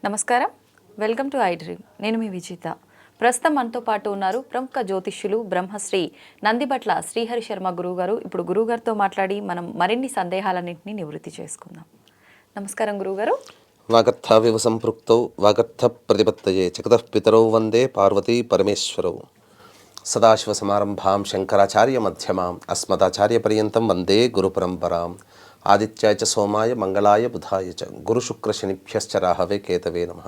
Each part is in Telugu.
నమస్కారం, వెల్కమ్ టు ఐ డ్రీమ్. నేను మీ విజిత. ప్రస్తుతం మనతో పాటు ఉన్నారు ప్రముఖ జ్యోతిష్యులు బ్రహ్మశ్రీ నందిబట్ల శ్రీహరి శర్మ గురువు గారు. ఇప్పుడు గురువు గారితో మాట్లాడి మనం మరిన్ని సందేహాలన్నింటినీ నివృత్తి చేసుకుందాం. నమస్కారం గురువుగారు. వాగర్థావివ సంపృక్తౌ వాగర్థ ప్రతిపత్తయే జగతః పితరౌ వందే పార్వతీ పరమేశ్వరౌ. సదాశివ సమారంభాం శంకరాచార్య మధ్యమాం అస్మదాచార్య పర్యంతం వందే గురు పరంపరాం. ఆదిత్యాయ చ సోమాయ మంగళాయ బుధాయ చ గురు శుక్ర శనిభ్యశ్చ రాహవే కేతవే నమః.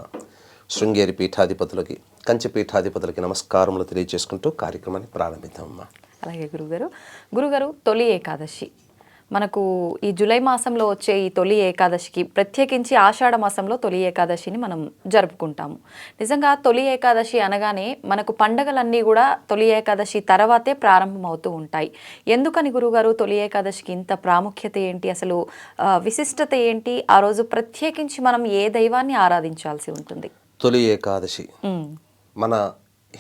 శృంగేరి పీఠాధిపతులకి కంచి పీఠాధిపతులకి నమస్కారములు తెలియజేసుకుంటూ కార్యక్రమాన్ని ప్రారంభిద్దామమ్మా. అలాగే గురుగారు తొలి ఏకాదశి మనకు ఈ జూలై మాసంలో వచ్చే ఈ తొలి ఏకాదశికి ప్రత్యేకించి ఆషాఢ మాసంలో తొలి ఏకాదశిని మనం జరుపుకుంటాము. నిజంగా తొలి ఏకాదశి అనగానే మనకు పండగలన్నీ కూడా తొలి ఏకాదశి తర్వాతే ప్రారంభమవుతూ ఉంటాయి. ఎందుకని గురుగారు తొలి ఏకాదశికి ఇంత ప్రాముఖ్యత ఏంటి, అసలు విశిష్టత ఏంటి? ఆ రోజు ప్రత్యేకించి మనం ఏ దైవాన్ని ఆరాధించాల్సి ఉంటుంది? తొలి ఏకాదశి మన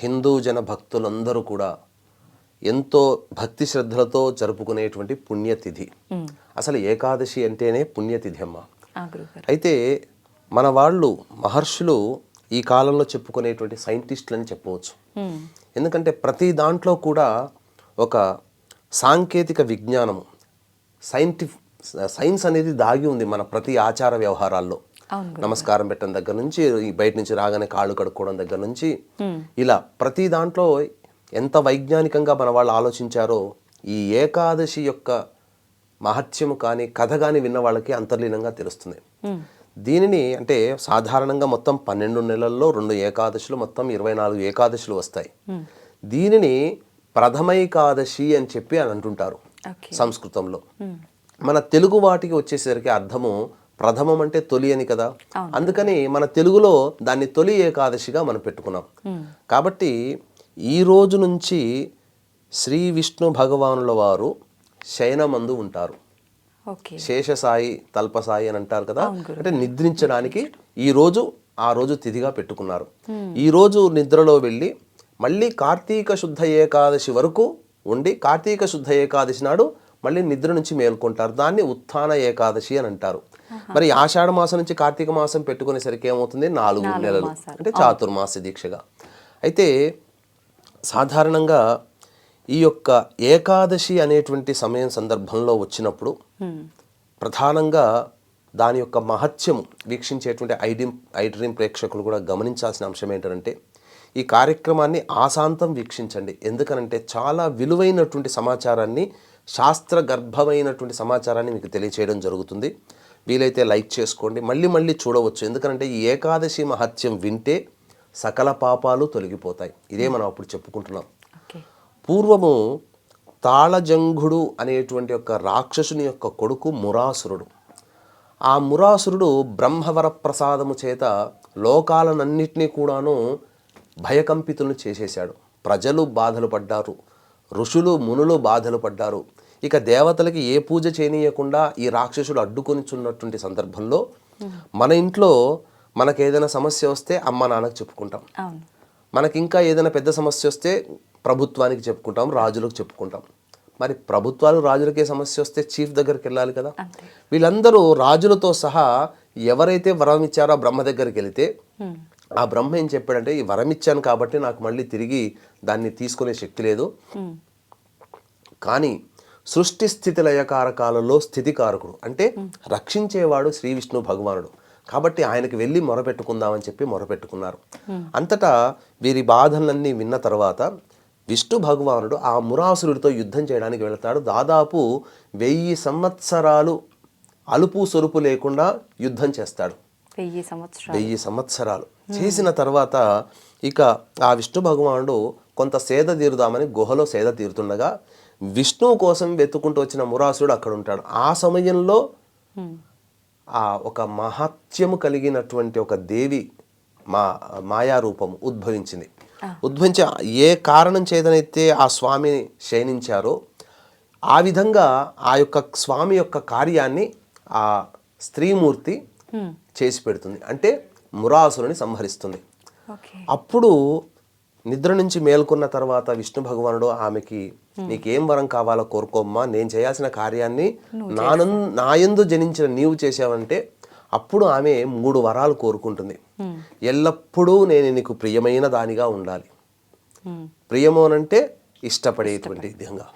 హిందూ జన భక్తులందరూ కూడా ఎంతో భక్తి శ్రద్ధలతో జరుపుకునేటువంటి పుణ్యతిథి. అసలు ఏకాదశి అంటేనే పుణ్యతిథి అమ్మ. అయితే మన వాళ్ళు మహర్షులు ఈ కాలంలో చెప్పుకునేటువంటి సైంటిస్టులు అని చెప్పవచ్చు. ఎందుకంటే ప్రతి దాంట్లో కూడా ఒక సాంకేతిక విజ్ఞానము, సైన్స్ అనేది దాగి ఉంది మన ప్రతి ఆచార వ్యవహారాల్లో. నమస్కారం పెట్టడం దగ్గర నుంచి, బయట నుంచి రాగానే కాళ్ళు కడుక్కోవడం దగ్గర నుంచి, ఇలా ప్రతి దాంట్లో ఎంత వైజ్ఞానికంగా మన వాళ్ళు ఆలోచించారో ఈ ఏకాదశి యొక్క మహత్యము కానీ కథ కానీ విన్న వాళ్ళకి అంతర్లీనంగా తెలుస్తుంది. దీనిని అంటే సాధారణంగా మొత్తం 12 నెలల్లో 2 ఏకాదశులు, మొత్తం 24 ఏకాదశులు వస్తాయి. దీనిని ప్రథమైకాదశి అని చెప్పి అని అంటుంటారు సంస్కృతంలో. మన తెలుగు వాటికి వచ్చేసరికి అర్థము ప్రథమం అంటే తొలి అని కదా, అందుకని మన తెలుగులో దాన్ని తొలి ఏకాదశిగా మనం పెట్టుకున్నాం. కాబట్టి ఈ రోజు నుంచి శ్రీ విష్ణు భగవానుల వారు శయనమందు ఉంటారు. శేషసాయి తల్పసాయి అని అంటారు కదా, అంటే నిద్రించడానికి ఆ రోజు తిథిగా పెట్టుకున్నారు. ఈ రోజు నిద్రలో వెళ్ళి మళ్ళీ కార్తీక శుద్ధ ఏకాదశి వరకు ఉండి కార్తీక శుద్ధ ఏకాదశి నాడు మళ్ళీ నిద్ర నుంచి మేల్కొంటారు. దాన్ని ఉత్థాన ఏకాదశి అని అంటారు. మరి ఆషాఢ మాసం నుంచి కార్తీక మాసం పెట్టుకునేసరికి ఏమవుతుంది? 4 నెలలు, అంటే చాతుర్మాస దీక్షగా. అయితే సాధారణంగా ఈ యొక్క ఏకాదశి అనేటువంటి సమయం సందర్భంలో వచ్చినప్పుడు ప్రధానంగా దాని యొక్క మహత్యము వీక్షించేటువంటి ఐ డ్రీమ్ ప్రేక్షకులు కూడా గమనించాల్సిన అంశం ఏంటంటే ఈ కార్యక్రమాన్ని ఆశాంతం వీక్షించండి. ఎందుకనంటే చాలా విలువైనటువంటి సమాచారాన్ని, శాస్త్ర గర్భమైనటువంటి సమాచారాన్ని మీకు తెలియచేయడం జరుగుతుంది. వీలైతే లైక్ చేసుకోండి, మళ్ళీ మళ్ళీ చూడవచ్చు. ఎందుకంటే ఈ ఏకాదశి మహత్యం వింటే సకల పాపాలు తొలగిపోతాయి. ఇదే మనం అప్పుడు చెప్పుకుంటున్నాం. పూర్వము తాళజంఘుడు అనేటువంటి యొక్క రాక్షసుని యొక్క కొడుకు మురాసురుడు. ఆ మురాసురుడు బ్రహ్మవర ప్రసాదము చేత లోకాలనన్నిటినీ కూడాను భయకంపితులను చేసేశాడు. ప్రజలు బాధలు పడ్డారు, ఋషులు మునులు బాధలు పడ్డారు. ఇక దేవతలకి ఏ పూజ చేయనీయకుండా ఈ రాక్షసుడు అడ్డుకొనిచున్నటువంటి సందర్భంలో మన ఇంట్లో మనకేదైనా సమస్య వస్తే అమ్మ నాన్నకు చెప్పుకుంటాం, మనకి ఇంకా ఏదైనా పెద్ద సమస్య వస్తే ప్రభుత్వానికి చెప్పుకుంటాం, రాజులకు చెప్పుకుంటాం. మరి ప్రభుత్వాలు రాజులకే సమస్య వస్తే చీఫ్ దగ్గరికి వెళ్ళాలి కదా. వీళ్ళందరూ రాజులతో సహా ఎవరైతే వరం ఇచ్చారో బ్రహ్మ దగ్గరికి వెళితే ఆ బ్రహ్మ ఏం చెప్పాడంటే, ఈ వరం ఇచ్చాను కాబట్టి నాకు మళ్ళీ తిరిగి దాన్ని తీసుకునే శక్తి లేదు, కానీ సృష్టి స్థితి లయకారకాలలో స్థితికారకుడు అంటే రక్షించేవాడు శ్రీ విష్ణు భగవానుడు, కాబట్టి ఆయనకి వెళ్ళి మొరపెట్టుకుందామని చెప్పి మొరపెట్టుకున్నారు. అంతటా వీరి బాధలన్నీ విన్న తర్వాత విష్ణు భగవానుడు ఆ మురాసురుడితో యుద్ధం చేయడానికి వెళతాడు. దాదాపు 1000 సంవత్సరాలు అలుపు సొరుపు లేకుండా యుద్ధం చేస్తాడు. 1000 సంవత్సరాలు చేసిన తర్వాత ఇక ఆ విష్ణు భగవానుడు కొంత సేద తీరుదామని గుహలో సేద తీరుతుండగా విష్ణువు కోసం వెతుకుంటూ వచ్చిన మురాసురుడు అక్కడ ఉంటాడు. ఆ సమయంలో ఆ ఒక మహత్యము కలిగినటువంటి ఒక దేవి మాయారూపము ఉద్భవించింది. ఉద్భవించి ఏ కారణం చేతనైతే ఆ స్వామిని శయనించారో ఆ విధంగా ఆ యొక్క స్వామి యొక్క కార్యాన్ని ఆ స్త్రీమూర్తి చేసి పెడుతుంది, అంటే మురాసురుని సంహరిస్తుంది. అప్పుడు నిద్ర నుంచి మేల్కొన్న తర్వాత విష్ణు భగవానుడు ఆమెకి నీకేం వరం కావాలో కోరుకోమ్మా, నేను చేయాల్సిన కార్యాన్ని నాయందు జనించిన నీవు చేసావంటే అప్పుడు ఆమె 3 వరాలు కోరుకుంటుంది. ఎల్లప్పుడూ నేను నీకు ప్రియమైన దానిగా ఉండాలి. ప్రియము అనంటే ఇష్టపడేటువంటి విధంగా,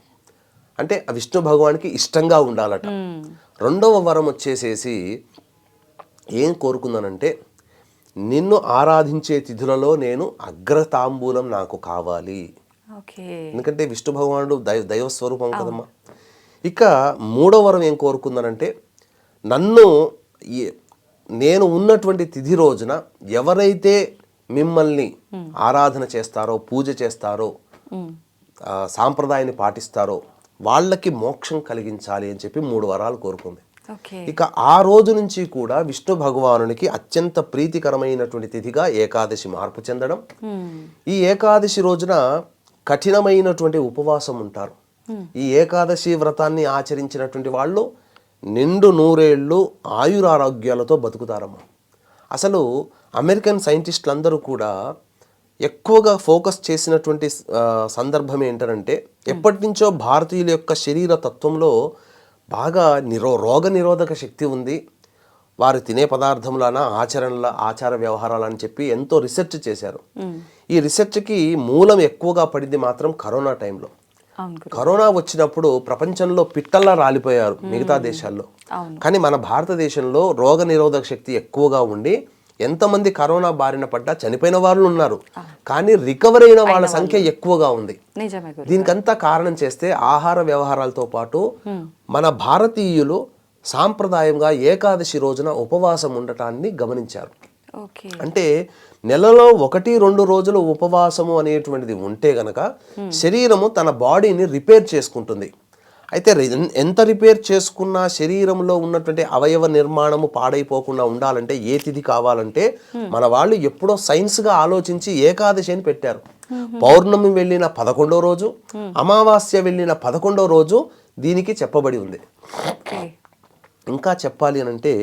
అంటే విష్ణు భగవానికి ఇష్టంగా ఉండాలట. రెండవ వరం వచ్చేసేసి ఏం కోరుకుందానంటే, నిన్ను ఆరాధించే తిథులలో నేను అగ్రతాంబూలం నాకు కావాలి. ఎందుకంటే విష్ణు భగవానుడు దైవస్వరూపం కదమ్మా. ఇక మూడవ వరం ఏం కోరుకుందానంటే, నేను ఉన్నటువంటి తిథి రోజున ఎవరైతే మిమ్మల్ని ఆరాధన చేస్తారో, పూజ చేస్తారో, సాంప్రదాయాన్ని పాటిస్తారో వాళ్ళకి మోక్షం కలిగించాలి అని చెప్పి 3 వరాలు కోరుకుంది. ఇక ఆ రోజు నుంచి కూడా విష్ణు భగవానునికి అత్యంత ప్రీతికరమైనటువంటి తిథిగా ఏకాదశి మార్పు చెందడం. ఈ ఏకాదశి రోజున కఠినమైనటువంటి ఉపవాసం ఉంటారు. ఈ ఏకాదశి వ్రతాన్ని ఆచరించినటువంటి వాళ్ళు నిండు 100 ఏళ్ళు ఆయురారోగ్యాలతో బతుకుతారమ్మా. అసలు అమెరికన్ సైంటిస్టులు అందరూ కూడా ఎక్కువగా ఫోకస్ చేసినటువంటి సందర్భం ఏంటంటే, ఎప్పటి నుంచో భారతీయుల యొక్క శరీర తత్వంలో బాగా రోగ నిరోధక శక్తి ఉంది, వారు తినే పదార్థములన ఆచార వ్యవహారాలని చెప్పి ఎంతో రీసెర్చ్ చేశారు. ఈ రీసెర్చ్కి మూలం ఎక్కువగా పడింది మాత్రం కరోనా టైంలో. కరోనా వచ్చినప్పుడు ప్రపంచంలో పిట్టల్లా రాలిపోయారు మిగతా దేశాల్లో. కానీ మన భారతదేశంలో రోగ నిరోధక శక్తి ఎక్కువగా ఉండి ఎంతమంది కరోనా బారిన పడ్డా చనిపోయిన వాళ్ళు ఉన్నారు, కానీ రికవర్ అయిన వాళ్ళ సంఖ్య ఎక్కువగా ఉంది. దీనికంతా కారణం చేస్తే ఆహార వ్యవహారాలతో పాటు మన భారతీయులు సాంప్రదాయంగా ఏకాదశి రోజున ఉపవాసం ఉండటాన్ని గమనించారు. అంటే నెలలో 1-2 రోజులు ఉపవాసము అనేటువంటిది ఉంటే గనక శరీరము తన బాడీని రిపేర్ చేసుకుంటుంది. అయితే ఎంత రిపేర్ చేసుకున్నా శరీరంలో ఉన్నటువంటి అవయవ నిర్మాణము పాడైపోకుండా ఉండాలంటే ఏ తిథి కావాలంటే మన వాళ్ళు ఎప్పుడో సైన్స్గా ఆలోచించి ఏకాదశి అని పెట్టారు. పౌర్ణమి వెళ్ళిన 11వ రోజు, అమావాస్య వెళ్ళిన 11వ రోజు దీనికి చెప్పబడి ఉంది. ఇంకా చెప్పాలి అనంటే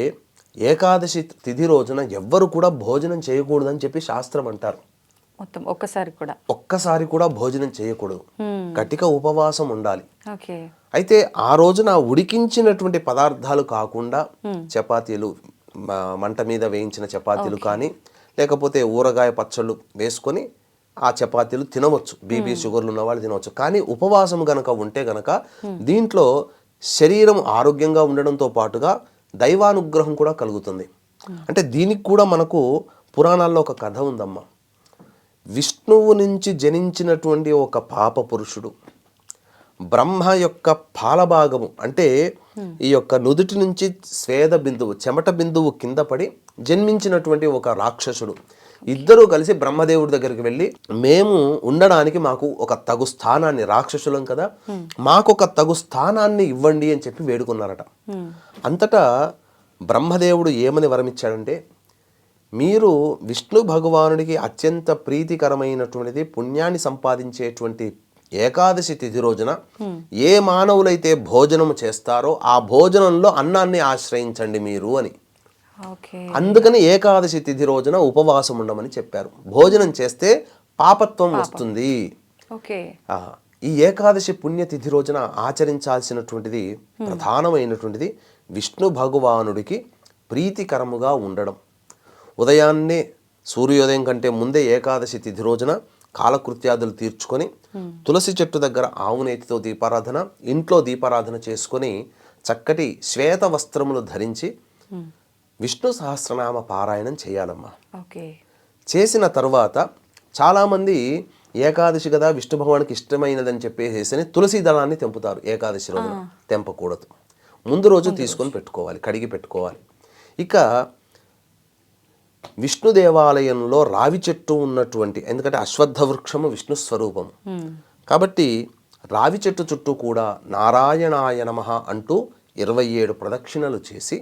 ఏకాదశి తిథి రోజున ఎవ్వరు కూడా భోజనం చేయకూడదని చెప్పి శాస్త్రం అంటారు. ఒక్కసారి కూడా భోజనం చేయకూడదు, కటిక ఉపవాసం ఉండాలి. అయితే ఆ రోజున ఉడికించినటువంటి పదార్థాలు కాకుండా చపాతీలు, మంట మీద వేయించిన చపాతీలు కానీ లేకపోతే ఊరగాయ పచ్చళ్ళు వేసుకొని ఆ చపాతీలు తినవచ్చు. బీపీ షుగర్లు ఉన్న వాళ్ళు తినవచ్చు. కానీ ఉపవాసం గనక ఉంటే గనక దీంట్లో శరీరం ఆరోగ్యంగా ఉండడంతో పాటుగా దైవానుగ్రహం కూడా కలుగుతుంది. అంటే దీనికి కూడా మనకు పురాణాల్లో ఒక కథ ఉందమ్మా. విష్ణువు నుంచి జనించినటువంటి ఒక పాప పురుషుడు బ్రహ్మ యొక్క పాలభాగము, అంటే ఈ యొక్క నుదుటి నుంచి స్వేద బిందువు, చెమట బిందువు కింద పడి జన్మించినటువంటి ఒక రాక్షసుడు, ఇద్దరూ కలిసి బ్రహ్మదేవుడి దగ్గరికి వెళ్ళి, మేము ఉండడానికి మాకు ఒక తగు స్థానాన్ని, రాక్షసులం కదా, మాకు ఒక తగు స్థానాన్ని ఇవ్వండి అని చెప్పి వేడుకున్నారట. అంతటా బ్రహ్మదేవుడు ఏమని వరమిచ్చాడంటే, మీరు విష్ణు భగవానుడికి అత్యంత ప్రీతికరమైనటువంటిది, పుణ్యాన్ని సంపాదించేటువంటి ఏకాదశి తిథి రోజున ఏ మానవులైతే భోజనము చేస్తారో ఆ భోజనంలో అన్నాన్ని ఆశ్రయించండి మీరు అని. అందుకని ఏకాదశి తిథి రోజున ఉపవాసం ఉండమని చెప్పారు. భోజనం చేస్తే పాపత్వం వస్తుంది. ఈ ఏకాదశి పుణ్యతిథి రోజున ఆచరించాల్సినటువంటిది ప్రధానమైనటువంటిది విష్ణు భగవానుడికి ప్రీతికరముగా ఉండడం. ఉదయాన్నే సూర్యోదయం కంటే ముందే ఏకాదశి తిథి రోజున కాలకృత్యాదులు తీర్చుకొని తులసి చెట్టు దగ్గర ఆవునేతితో దీపారాధన, ఇంట్లో దీపారాధన చేసుకొని చక్కటి శ్వేత వస్త్రములు ధరించి విష్ణు సహస్రనామ పారాయణం చేయాలమ్మా. చేసిన తర్వాత చాలామంది ఏకాదశి కదా విష్ణు భగవానికి ఇష్టమైనదని చెప్పేసి తులసి దళాన్ని తెంపుతారు. ఏకాదశి రోజున తెంపకూడదు, ముందు రోజు తీసుకొని పెట్టుకోవాలి, కడిగి పెట్టుకోవాలి. ఇక విష్ణు దేవాలయంలో రావి చెట్టు ఉన్నటువంటి, ఎందుకంటే అశ్వత్థ వృక్షము విష్ణు స్వరూపము కాబట్టి రావి చెట్టు చుట్టూ కూడా నారాయణాయ నమః అంటూ 27 ప్రదక్షిణలు చేసి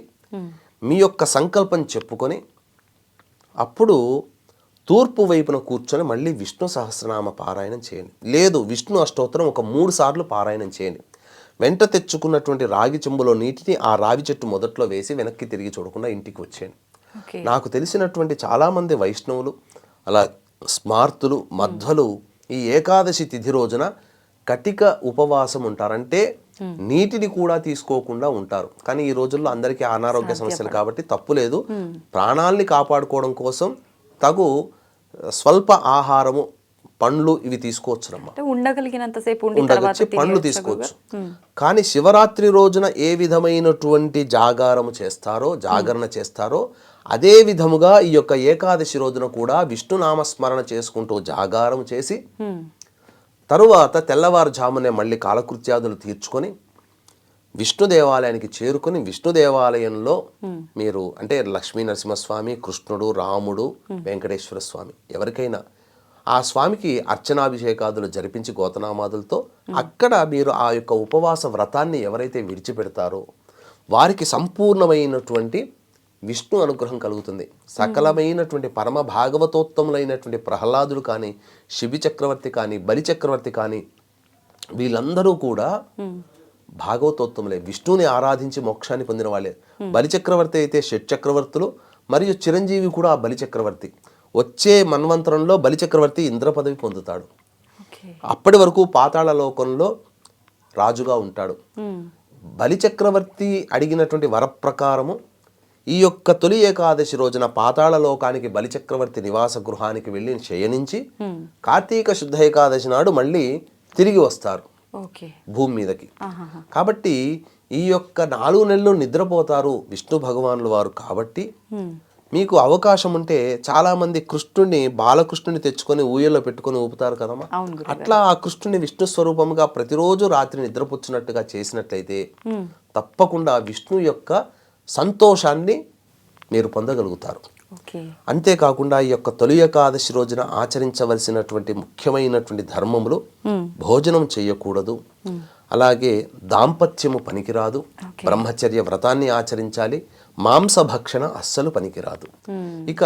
మీ యొక్క సంకల్పం చెప్పుకొని అప్పుడు తూర్పు వైపున కూర్చొని మళ్ళీ విష్ణు సహస్రనామ పారాయణం చేయండి. లేదు విష్ణు అష్టోత్తరం ఒక 3 సార్లు పారాయణం చేయండి. వెంట తెచ్చుకున్నటువంటి రాగి చెంబులో నీటిని ఆ రావి చెట్టు మొదట్లో వేసి వెనక్కి తిరిగి చూడకుండా ఇంటికి వచ్చేయండి. నాకు తెలిసినటువంటి చాలామంది వైష్ణవులు, అలా స్మార్తులు, మధ్వలు ఈ ఏకాదశి తిథి రోజున కటిక ఉపవాసం ఉంటారంటే నీటిని కూడా తీసుకోకుండా ఉంటారు. కానీ ఈ రోజుల్లో అందరికీ అనారోగ్య సమస్యలు కాబట్టి తప్పు లేదు. ప్రాణాల్ని కాపాడుకోవడం కోసం తగు స్వల్ప ఆహారము, పండ్లు ఇవి తీసుకోవచ్చునమ్మా. ఉండగలిగినంతసేపు ఉండగలిగి పండ్లు తీసుకోవచ్చు. కానీ శివరాత్రి రోజున ఏ విధమైనటువంటి జాగరణ చేస్తారో అదే విధముగా ఈ యొక్క ఏకాదశి రోజున కూడా విష్ణునామస్మరణ చేసుకుంటూ జాగారం చేసి తరువాత తెల్లవారుజామునే మళ్ళీ కాలకృత్యాదులు తీర్చుకొని విష్ణు దేవాలయానికి చేరుకొని విష్ణు దేవాలయంలో మీరు అంటే లక్ష్మీ నరసింహస్వామి, కృష్ణుడు, రాముడు, వెంకటేశ్వర స్వామి ఎవరికైనా ఆ స్వామికి అర్చనాభిషేకాదులు జరిపించి గోతనామాదులతో అక్కడ మీరు ఆ యొక్క ఉపవాస వ్రతాన్ని ఎవరైతే విడిచిపెడతారో వారికి సంపూర్ణమైనటువంటి విష్ణు అనుగ్రహం కలుగుతుంది. సకలమైనటువంటి పరమ భాగవతోత్తములైనటువంటి ప్రహ్లాదుడు కానీ, శిబి చక్రవర్తి కానీ, బలి చక్రవర్తి కానీ వీళ్ళందరూ కూడా భాగవతోత్తములే, విష్ణుని ఆరాధించి మోక్షాన్ని పొందిన వాళ్ళే. బలి చక్రవర్తి అయితే షట్ చక్రవర్తులు మరియు చిరంజీవి కూడా ఆ బలి చక్రవర్తి. వచ్చే మన్వంతరంలో బలి చక్రవర్తి ఇంద్ర పదవి పొందుతాడు. అప్పటి వరకు పాతాళ లోకంలో రాజుగా ఉంటాడు. బలి చక్రవర్తి అడిగినటువంటి వరప్రకారము ఈ యొక్క తొలి ఏకాదశి రోజున పాతాళ లోకానికి బలి చక్రవర్తి నివాస గృహానికి వెళ్ళి శయనించి కార్తీక శుద్ధ ఏకాదశి నాడు మళ్ళీ తిరిగి వస్తారు భూమి మీదకి. కాబట్టి ఈ యొక్క 4 నెలలు నిద్రపోతారు విష్ణు భగవానుల వారు. కాబట్టి మీకు అవకాశం ఉంటే చాలా మంది బాలకృష్ణుని తెచ్చుకొని ఊయల్లో పెట్టుకొని ఊపుతారు కదమ్మా. అట్లా ఆ కృష్ణుని విష్ణు స్వరూపంగా ప్రతిరోజు రాత్రి నిద్రపుచ్చినట్టుగా చేసినట్లయితే తప్పకుండా విష్ణు యొక్క సంతోషాన్ని మీరు పొందగలుగుతారు. అంతేకాకుండా ఈ యొక్క తొలి ఏకాదశి రోజున ఆచరించవలసినటువంటి ముఖ్యమైనటువంటి ధర్మములు భోజనం చేయకూడదు, అలాగే దాంపత్యము పనికిరాదు, బ్రహ్మచర్య వ్రతాన్ని ఆచరించాలి, మాంసభక్షణ అస్సలు పనికిరాదు. ఇక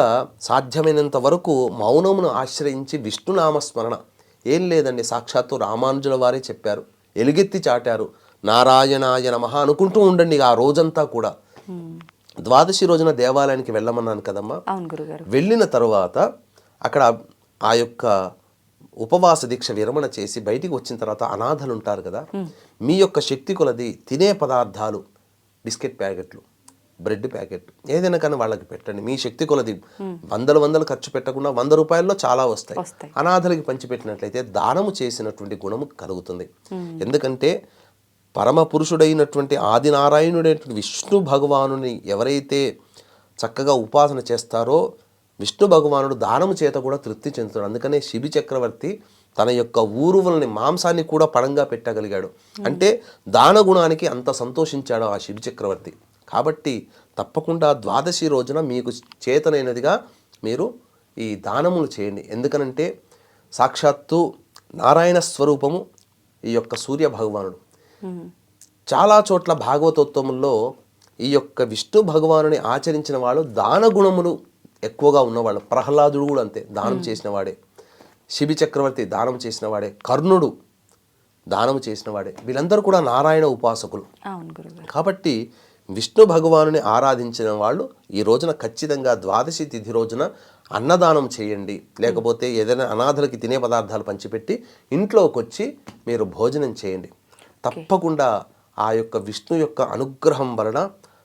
సాధ్యమైనంత వరకు మౌనమును ఆశ్రయించి విష్ణునామస్మరణ. ఏం లేదండి, సాక్షాత్తు రామానుజుల వారే చెప్పారు, ఎలుగెత్తి చాటారు, నారాయణాయ నమః అనుకుంటూ ఉండండి ఆ రోజంతా కూడా. ద్వాదశి రోజున దేవాలయానికి వెళ్ళమన్నాను కదమ్మా. వెళ్ళిన తరువాత అక్కడ ఆ యొక్క ఉపవాస దీక్ష విరమణ చేసి బయటికి వచ్చిన తర్వాత అనాథలు ఉంటారు కదా, మీ యొక్క శక్తి కొలది తినే పదార్థాలు, బిస్కెట్ ప్యాకెట్లు, బ్రెడ్ ప్యాకెట్ ఏదైనా కానీ వాళ్ళకి పెట్టండి. మీ శక్తి కొలది వందలు ఖర్చు పెట్టకుండా 100 రూపాయల్లో చాలా వస్తాయి. అనాథలకి పంచిపెట్టినట్లయితే దానము చేసినటువంటి గుణము కలుగుతుంది. ఎందుకంటే పరమ పురుషుడైనటువంటి ఆదినారాయణుడైనటువంటి విష్ణు భగవానుని ఎవరైతే చక్కగా ఉపాసన చేస్తారో విష్ణు భగవానుడు దానము చేత కూడా తృప్తి చెందుతాడు. అందుకనే శిబి చక్రవర్తి తన యొక్క ఊరువులని మాంసాన్ని కూడా పడంగా పెట్టగలిగాడు. అంటే దాన గుణానికి అంత సంతోషించాడు ఆ శిబి చక్రవర్తి. కాబట్టి తప్పకుండా ద్వాదశి రోజున మీకు చేతనైనదిగా మీరు ఈ దానములు చేయండి. ఎందుకనంటే సాక్షాత్తు నారాయణ స్వరూపము ఈ యొక్క సూర్య భగవానుడు. చాలా చోట్ల భాగవతోత్తముల్లో ఈ యొక్క విష్ణు భగవానుని ఆచరించిన వాళ్ళు దాన గుణములు ఎక్కువగా ఉన్నవాళ్ళు. ప్రహ్లాదుడు కూడా అంతే, దానం చేసిన వాడే. శిబి చక్రవర్తి దానం చేసిన వాడే. కర్ణుడు దానం చేసిన వాడే. వీళ్ళందరూ కూడా నారాయణ ఉపాసకులు. కాబట్టి విష్ణు భగవానుని ఆరాధించిన వాళ్ళు ఈ రోజున ఖచ్చితంగా ద్వాదశి తిథి రోజున అన్నదానం చేయండి. లేకపోతే ఏదైనా అనాథలకి తినే పదార్థాలు పంచిపెట్టి ఇంట్లోకి వచ్చి మీరు భోజనం చేయండి. తప్పకుండా ఆ యొక్క విష్ణు యొక్క అనుగ్రహం వలన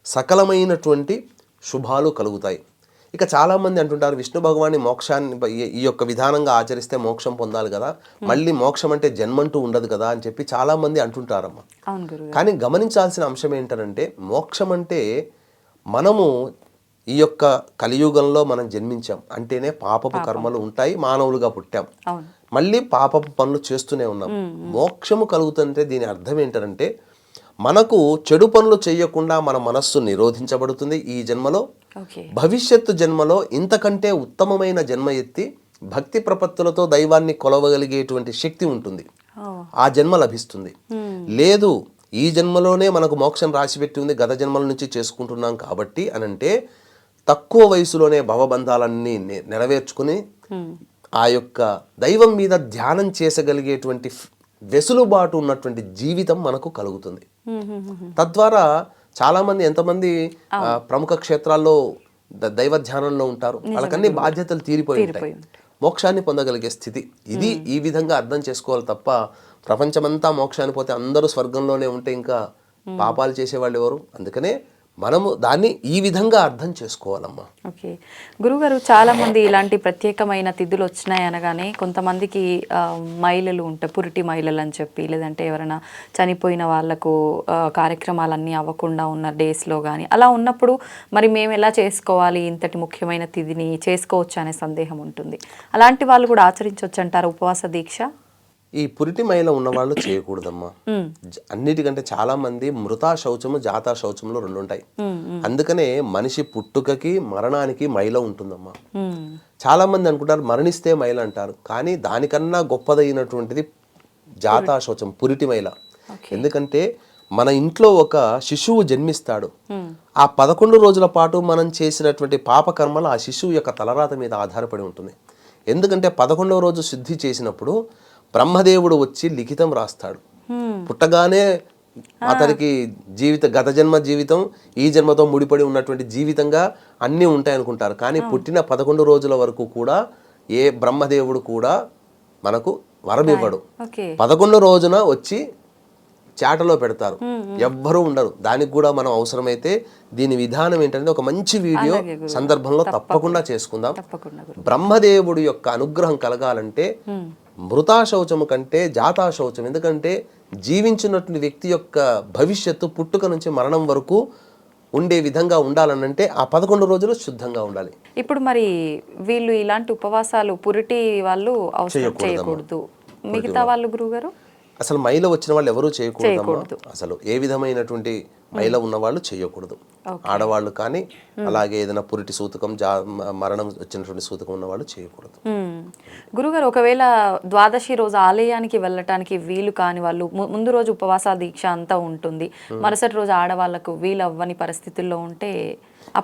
సకలమైనటువంటి శుభాలు కలుగుతాయి. ఇక చాలామంది అంటుంటారు విష్ణు భగవాన్ని మోక్షాన్ని ఈ యొక్క విధానంగా ఆచరిస్తే మోక్షం పొందాలి కదా, మళ్ళీ మోక్షం అంటే జన్మంటూ ఉండదు కదా అని చెప్పి చాలామంది అంటుంటారమ్మా. కానీ గమనించాల్సిన అంశం ఏంటంటే మోక్షం అంటే మనము ఈ యొక్క కలియుగంలో మనం జన్మించాం అంటేనే పాపపు కర్మలు ఉంటాయి, మానవులుగా పుట్టాం, మళ్ళీ పాపపు పనులు చేస్తూనే ఉన్నాం. మోక్షము కలుగుతుంటే దీని అర్థం ఏంటంటే మనకు చెడు పనులు చేయకుండా మన మనస్సు నిరోధించబడుతుంది ఈ జన్మలో. భవిష్యత్తు జన్మలో ఇంతకంటే ఉత్తమమైన జన్మ ఎత్తి భక్తి ప్రపత్తులతో దైవాన్ని కొలవగలిగేటువంటి శక్తి ఉంటుంది, ఆ జన్మ లభిస్తుంది. లేదు ఈ జన్మలోనే మనకు మోక్షం రాసిపెట్టి ఉంది, గత జన్మల నుంచి చేసుకుంటున్నాం కాబట్టి అనంటే తక్కువ వయసులోనే భవబంధాలన్నీ నెరవేర్చుకుని ఆ యొక్క దైవం మీద ధ్యానం చేసగలిగేటువంటి వెసులుబాటు ఉన్నటువంటి జీవితం మనకు కలుగుతుంది. తద్వారా చాలామంది ఎంతమంది ప్రముఖ క్షేత్రాల్లో దైవ ధ్యానంలో ఉంటారు, వాళ్ళకన్నీ బాధ్యతలు తీరిపోయి ఉంటాయి, మోక్షాన్ని పొందగలిగే స్థితి ఇది. ఈ విధంగా అర్థం చేసుకోవాలి తప్ప ప్రపంచమంతా మోక్షాన్ని పోతే అందరూ స్వర్గంలోనే ఉంటే ఇంకా పాపాలు చేసేవాళ్ళు ఎవరు? అందుకనే మనము దాన్ని ఈ విధంగా అర్థం చేసుకోవాలమ్మా. ఓకే గురుగారు, చాలామంది ఇలాంటి ప్రత్యేకమైన తిథులు వచ్చినాయి అనగానే కొంతమందికి మహిళలు ఉంటాయి, పురిటి మహిళలు అని చెప్పి, లేదంటే ఎవరైనా చనిపోయిన వాళ్ళకు కార్యక్రమాలన్నీ అవ్వకుండా ఉన్న డేస్లో కానీ అలా ఉన్నప్పుడు మరి మేము ఎలా చేసుకోవాలి, ఇంతటి ముఖ్యమైన తిథిని చేసుకోవచ్చు అనే సందేహం ఉంటుంది. అలాంటి వాళ్ళు కూడా ఆచరించవచ్చు అంటారు ఉపవాస దీక్ష? ఈ పురిటి మైల ఉన్నవాళ్ళు చేయకూడదమ్మా. అన్నిటికంటే చాలా మంది మృతా శౌచము జాతా శౌచములు రెండు ఉంటాయి. అందుకనే మనిషి పుట్టుకకి మరణానికి మైల ఉంటుందమ్మా. చాలా మంది అనుకుంటారు మరణిస్తే మైల అంటారు, కానీ దానికన్నా గొప్పదైనటువంటిది జాతా శౌచం, పురిటి మైల. ఎందుకంటే మన ఇంట్లో ఒక శిశువు జన్మిస్తాడు, ఆ 11 రోజుల పాటు మనం చేసినటువంటి పాపకర్మలు ఆ శిశువు యొక్క తలరాత మీద ఆధారపడి ఉంటుంది. ఎందుకంటే 11వ రోజు శుద్ధి చేసినప్పుడు బ్రహ్మదేవుడు వచ్చి లిఖితం రాస్తాడు. పుట్టగానే అతనికి గత జన్మ జీవితం ఈ జన్మతో ముడిపడి ఉన్నటువంటి జీవితంగా అన్నీ ఉంటాయి అనుకుంటారు, కానీ పుట్టిన 11 రోజుల వరకు కూడా ఏ బ్రహ్మదేవుడు కూడా మనకు వరమివ్వడు. 11 రోజున వచ్చి చాటలో పెడతారు, ఎవ్వరూ ఉండరు. దానికి కూడా మనం అవసరమైతే దీని విధానం ఏంటంటే ఒక మంచి వీడియో సందర్భంలో తప్పకుండా చేసుకుందాం. బ్రహ్మదేవుడి యొక్క అనుగ్రహం కలగాలంటే మృతా శౌచము కంటే జాతా శౌచం, ఎందుకంటే జీవించినటువంటి వ్యక్తి యొక్క భవిష్యత్తు పుట్టుక నుంచి మరణం వరకు ఉండే విధంగా ఉండాలనంటే ఆ 11 రోజులు శుద్ధంగా ఉండాలి. ఇప్పుడు మరి వీళ్ళు ఇలాంటి ఉపవాసాలు పురిటి వాళ్ళు అవసరం చేయకూడదు, మిగతా వాళ్ళు గురుగారు? అసలు మైల వచ్చిన వాళ్ళు ఎవరూ చేయకూడదు. అసలు ఏ విధమైనటువంటి మైల ఉన్న వాళ్ళు చేయకూడదు. ఆడవాళ్ళు కానీ అలాగే ఏదైనా పురిటి సూతకం మరణం వచ్చినటువంటి సూతకం ఉన్న వాళ్ళు చేయకూడదు. గురుగారు, ఒకవేళ ద్వాదశి రోజు ఆలయానికి వెళ్ళటానికి వీలు కాని వాళ్ళు, ముందు రోజు ఉపవాస దీక్ష అంతా ఉంటుంది, మరుసటి రోజు ఆడవాళ్లకు వీలు అవ్వని పరిస్థితుల్లో ఉంటే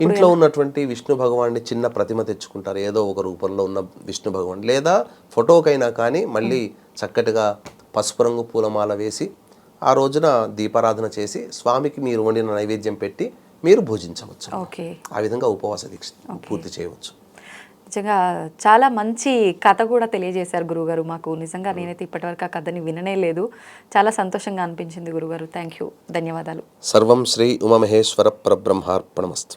ఇంట్లో ఉన్నటువంటి విష్ణు భగవాన్ని చిన్న ప్రతిమ తెచ్చుకుంటారు, ఏదో ఒక రూపంలో ఉన్న విష్ణు భగవాన్, లేదా ఫోటోకైనా కానీ మళ్ళీ చక్కటిగా పసుపు రంగు పూలమాల వేసి ఆ రోజున దీపారాధన చేసి స్వామికి మీరు వండిన నైవేద్యం పెట్టి మీరు భోజించవచ్చు. ఆ విధంగా ఉపవాస దీక్ష పూర్తి చేయవచ్చు. నిజంగా చాలా మంచి కథ కూడా తెలియజేశారు గురుగారు మాకు. నిజంగా నేనైతే ఇప్పటివరకు ఆ కథని విననే లేదు. చాలా సంతోషంగా అనిపించింది గురుగారు. థ్యాంక్ యూ, ధన్యవాదాలు. సర్వం శ్రీ ఉమామహేశ్వర పరబ్రహ్మార్పణమస్తు.